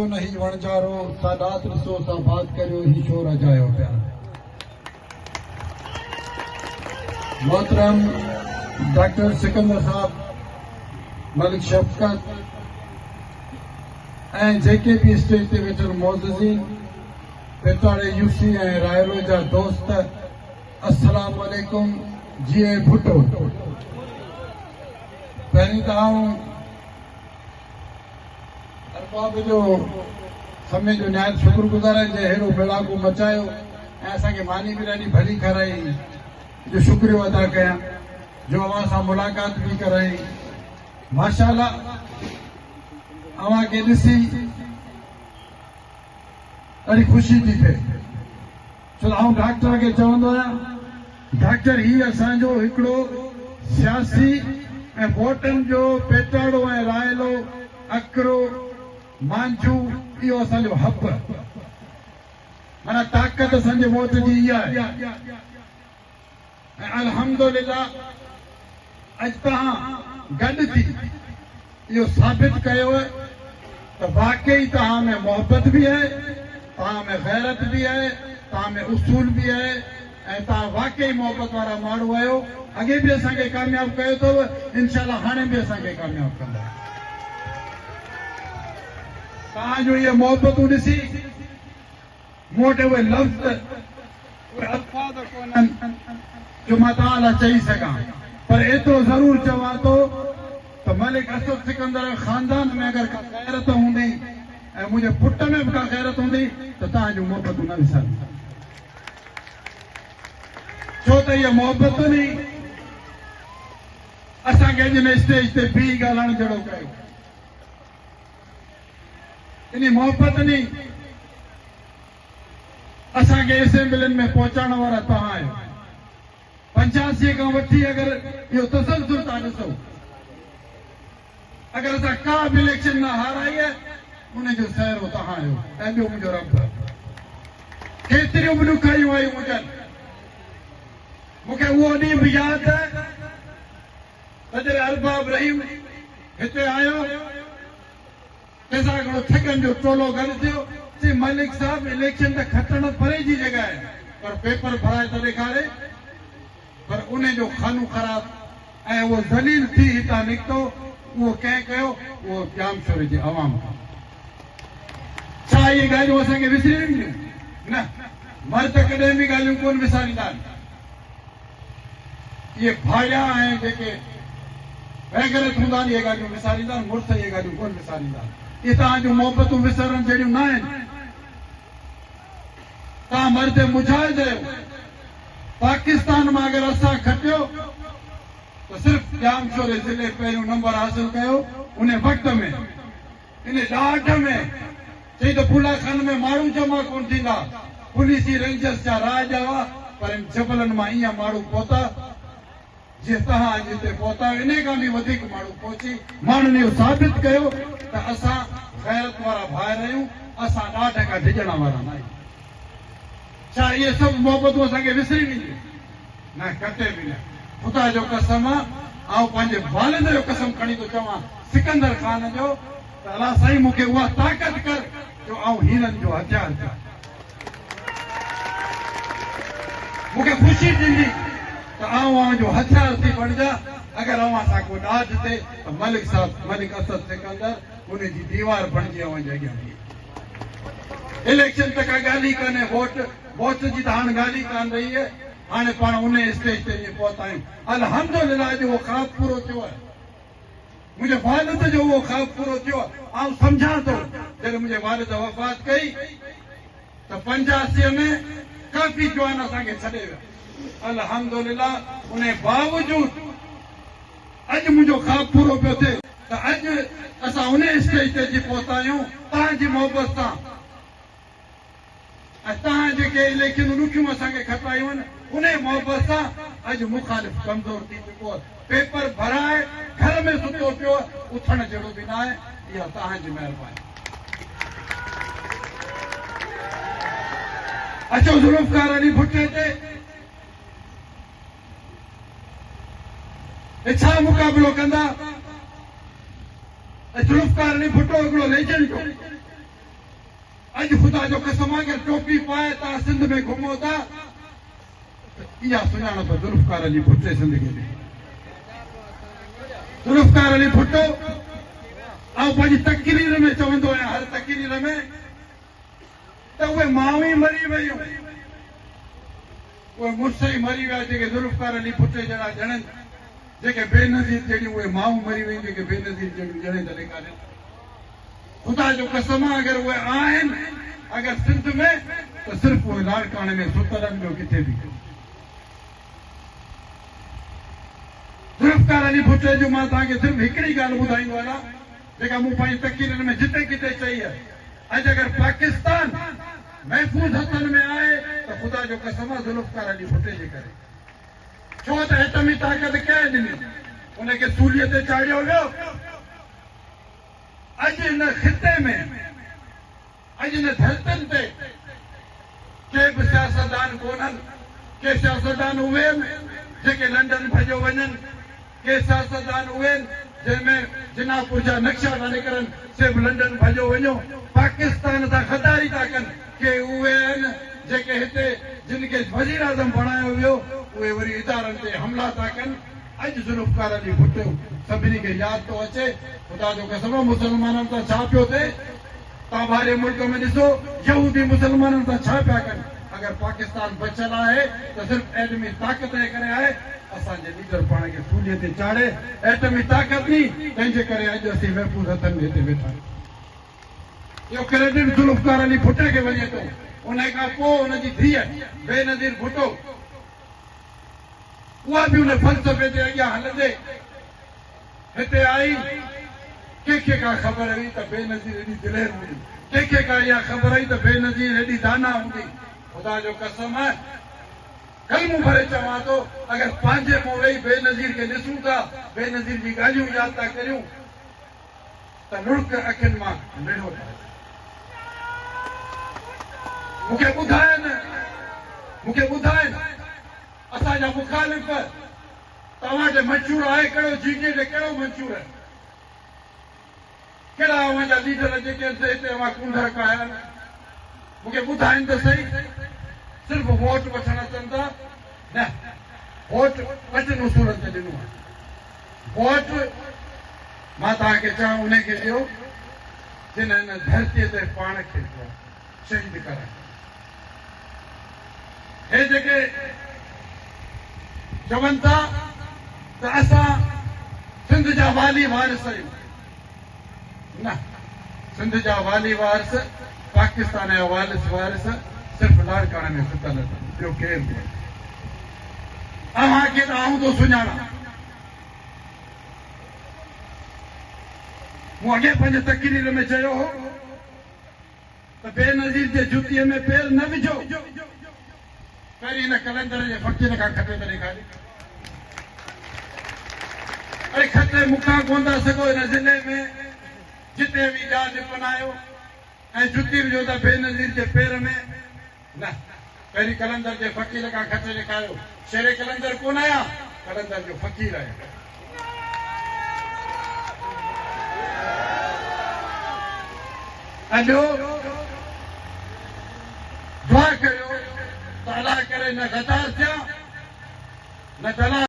नहीं वणजारो सादात रसो सा बात करियो ही शोर अजायो प्या। मोहतरम डॉक्टर सिकंदर साहब, मलिक शफकत ऐं जेके भी स्टेज ते वेठल मोअज़्ज़िज़ीन, पेताड़े यूसी ऐं रायलो जा दोस्त, अस्सलाम वालेकुम। जीए भुट्टो। पहिरीं त आऊं अरबाब जो समय जो निहायत शुक्रगुज़ार आहियां जे अहिड़ो मेड़ाको मचायो ऐं असांखे मानी बिरयानी भली खाराई, जो शुक्रियो अदा कयां, जो अवां सां मुलाक़ात बि कराई। माशाअल्लाह, अवां खे ॾिसी ॾाढी ख़ुशी थी थिए, छो त आउं डॉक्टर खे चवंदो आहियां, डॉक्टर ही असांजो हिकिड़ो सियासी ऐं वोटनि जो पेटाड़ो ऐं रायलो अकरो मांझू, इहो असांजो हक़, माना ताक़त असांजे वोट जी इहा आहे। ऐं अल्हम्दुलिल्लाह अॼु तव्हां गॾु थी इहो साबित कयो त वाकई तव्हां में मोहबत बि आहे, तव्हां में गैरत बि आहे, तव्हां में उसूल बि आहे ऐं तव्हां वाकई मोहबत वारा माण्हू आहियो। अॻे बि असांखे कामयाबु कयो अथव, इंशाअल्लाह हाणे बि असांखे कामयाबु कंदा। तव्हांजो इहे मोहबतूं ॾिसी मूं वटि उहे लफ़्ज़, उहे अल्फाज़ कोन्हनि जो मां तव्हां लाइ चई सघां, पर एतिरो ज़रूरु चवां थो त मलिक असद सिकंदर ख़ानदान में अगरि का गैरत हूंदी ऐं मुंहिंजे पुट में बि का गैरत हूंदी त तव्हांजूं मोहबतूं न विसरंदी, छो त इहा मोहबतुनि ई असांखे अॼु हिन स्टेज ते बीह ॻाल्हाइण जहिड़ो कयो। इन मोहबतुनि असांखे असेंबलियुनि में पहुचाइण वारा तव्हां आहियो। 85 खां वठी अगरि इहो तसलसुल तव्हां ॾिसो, अगरि असां का बि इलेक्शन न हाराई आहे, उनजो सहरो तव्हां आहियो ऐं ॿियो मुंहिंजो रब। केतिरियूं बि ॾुखाइयूं आयूं हुजनि, मूंखे उहो ॾींहुं बि यादि आहे त जॾहिं अरबाब रहीम हिते आयो, कंहिंसां हिकिड़ो ठगनि जो टोलो गॾु थियो, चई मलिक साहब इलेक्शन त खटण परे जी जॻह आहे, पर पेपर भराए त ॾेखारे। पर उन जो खानो ख़राब ऐं उहो ज़लील थी हितां निकितो, उहो कंहिं कयो, उहो जामशोर जे अवाम। छा इहे ॻाल्हियूं असांखे विसरी वेंदियूं? न, मर्द कॾहिं बि ॻाल्हियूं कोन विसारींदा आहिनि। इहे भाया ऐं जेके बेगरत हूंदा आहिनि, इहे ॻाल्हियूं विसारींदा आहिनि, मुड़ुस इहे ॻाल्हियूं कोन विसारींदा आहिनि। इहे तव्हां जूं मोहबतूं विसरण जहिड़ियूं न आहिनि। तव्हां मर्द मुजाहिद आहियो। पाकिस्तान मां अगरि असां खटियो त सिर्फ़ु जामशोर ज़िले पहिरियों नंबर हासिल कयो उन वक़्त में, इन ॾाढ में। चई त फुला खान में माण्हू जमा कोन थींदा, पुलिस रेंजर्स जा राज हुआ, पर इन जबलनि मां ईअं माण्हू पहुता जीअं तव्हां अॼु हिते पहुता, इन खां बि वधीक माण्हू पहुची। माण्हुनि इहो साबित कयो त असां गैरत वारा भाइर आहियूं, असां ॾाढ खां डिॼण वारा न आहियूं। छा इहे सभु मोहबतूं असांखे विसरी वेंदियूं? न, कॾहिं बि न। ख़ुदा जो कसम आहे, आउं पंहिंजे वालिद जो कसम खणी थो चवां, सिकंदर ख़ान जो, त अलाह साईं मूंखे उहा ताक़त कर जो आउं हीरनि जो हथियार कयां। मूंखे ख़ुशी थींदी त आउं जो हथियार थी बणिजा। अगरि अवां सां को ॾाढ थिए त मलिक साहब, मलिक असद सिकंदर उनजी दीवार बणिजी अवां जे अॻियां बीहे। इलेक्शन त का ॻाल्हि ई कान्हे, वोट जी त हाणे ॻाल्हि ई कान रही आहे। हाणे पाण उन स्टेज ते ईअं पहुता आहियूं। अल्हम्दुलिल्लाह जो उहो ख़्वाब पूरो थियो आहे, मुंहिंजे वालिद जो उहो ख़्वाब पूरो थियो आहे। आउं सम्झां थो, जॾहिं मुंहिंजे वालिद वफ़ात कई त 85 में काफ़ी जवान असांखे छॾे विया। अल्हम्दुलिल्लाह उन बावजूद अॼु मुंहिंजो ख़्वाब पूरो पियो थिए त अॼु असां उन स्टेज ते अची पहुता आहियूं तव्हांजी मोहबत सां। ऐं तव्हां जेके इलेक्शन ॾुखियूं असांखे खटायूं आहिनि, उन मोहबत सां अॼु मुखालिफ़ कमज़ोर थी चुको आहे। पेपर भराए घर में सुतो पियो, उथण जहिड़ो बि न आहे। इहा तव्हांजी महिरबानी। अचो ज़ुल्फ़िकार अली भुट्टे ते छा मुक़ाबिलो कंदा? ज़ुल्फ़िकार अली भुट्टो हिकिड़ो लेजेंड हो, अज खुदा जो कसम अगर टोपी पाए ता सिंध में घुमो था इहा सुञाणप ज़ुल्फ़कार अली भुट्टे सिंध खे ॾे ज़ुल्फ़कार अली भुट्टो ऐं पंहिंजी तकरीर में चवंदो आहियां हर तकरीर में त उहे माण्हू ई मरी वियूं उहे मुड़ुस ई मरी विया जेके ज़ुल्फ़कार अली भुट्टे जहिड़ा ॼणनि जेके बेनज़ीर जहिड़ियूं उहे माण्हू मरी वियूं जेके बेनज़ीर जहिड़ियूं ॼणे त ॾेखारनि खुदा जो कसम अगर उहे आहिनि अगर सिंध में त सिर्फ़ उहे लाड़काणे में सुतल आहिनि ॿियो किथे बि ज़ुल्फ़कार अली भुट्टे जो मां तव्हांखे सिर्फ़ हिकिड़ी ॻाल्हि ॿुधाईंदो आहियां जेका मूं पंहिंजी तकरीरनि में जिते किथे चई आहे अॼु अगर पाकिस्तान महफ़ूज़ हथनि में आहे त खुदा जो कसम आहे ज़ुल्फ़कार अली भुट्टे जे करे छो त एटमी ताक़त कंहिं ॾिनी उनखे सूलीअ ते चाढ़ियो वियो अॼु हिन ख़िते में अॼु हिन धरतियुनि ते के बि सियासतदान कोन्हनि के सियासतदान उहे आहिनि जेके लंडन भॼो वञनि के सियासतदान उहे आहिनि जंहिंमें जिनापुर जा नक्शा था निकिरनि से बि लंडन भॼो वञो पाकिस्तान सां ख़दारी था कनि के उहे आहिनि जेके हिते जिन खे वज़ीर आज़म बणायो वियो उहे वरी इदारनि ते हमला था कनि अॼु ज़ुल्फ़कार अली भुट्टो सभिनी खे यादि थो अचे खुदा जो कसम मुसलमाननि सां छा पियो थिए तव्हां ॿाहिरि मुल्क में ॾिसो यहूदी मुसलमाननि सां छा पिया कनि अगर पाकिस्तान बचियल आहे त सिर्फ़ एटमी ताक़त जे करे आहे असांजे लीडर पाण खे सूलीअ ते चाढ़े एटमी ताक़त नी तंहिंजे करे अॼु असीं महफ़ूज़ हथनि में हिते वेठा आहियूं इहो क्रेडिट ज़ुल्फ़कार अली भुट्टे खे वञे थो उन खां पोइ हुनजी धीअ बेनज़ीर भुट्टो उहा बि उन फ़लसफ़े ते अॻियां हलंदे हिते आई कंहिंखे का ख़बर हुई त बेनज़ीर एॾी दिलेर हूंदी कंहिंखे का इहा ख़बर हुई त बेनज़ीर एॾी दाना हूंदी खुदा जो कसम आहे कलमूं भरे चवां थो अगर पंहिंजे मुंहुं वेही बेनज़ीर खे ॾिसूं था बेनज़ीर जी ॻाल्हियूं यादि था करियूं त लुड़क अखियुनि मां निड़ो था मूंखे ॿुधाइनि असांजा मुखालिफ़ तव्हांजे मंशूर आहे कहिड़ो जीके ते कहिड़ो मंशूर आहे कहिड़ा अवांजा लीडर जेके हिते अवां कुंडर कया मूंखे ॿुधाइनि त सही सिर्फ़ वोट वठण अचनि था न वोट ॿिनि उसूलनि ते ॾिनो आहे वोट मां तव्हांखे चवां उनखे ॾियो जिन हिन धरतीअ ते पाण खे शहीद करायो हे जेके चवनि था त असां सिंध जा वाली वारिस आहियूं न सिंध जा वाली वारिस पाकिस्तान जा वारिस सिर्फ़ लाड़काणे में सुतल ॿियो केरु बि अव्हांखे त आऊं थो सुञाणां मूं अॻे पंहिंजे तकरीर में चयो हो त बेनज़ीर जे जुतीअ में पेर न विझो पहिरीं हिन कलंदर जे फ़क़ीर खां खटे त ॾेखारी अरे खटे मूंखां कोन था सघो हिन ज़िले में जिते बि ॼाल ॾिपनायो ऐं जुती विझो त बेनज़ीर जे पेर में न पहिरीं कलंदर जे फ़क़ीर खां खटे ॾेखारियो शेरे कलंदर कोन आया कलंदर जो फ़क़ीर आहियो ऐं ॿियो दुआ कयो त अलाह करे न गदार थिया न दलाल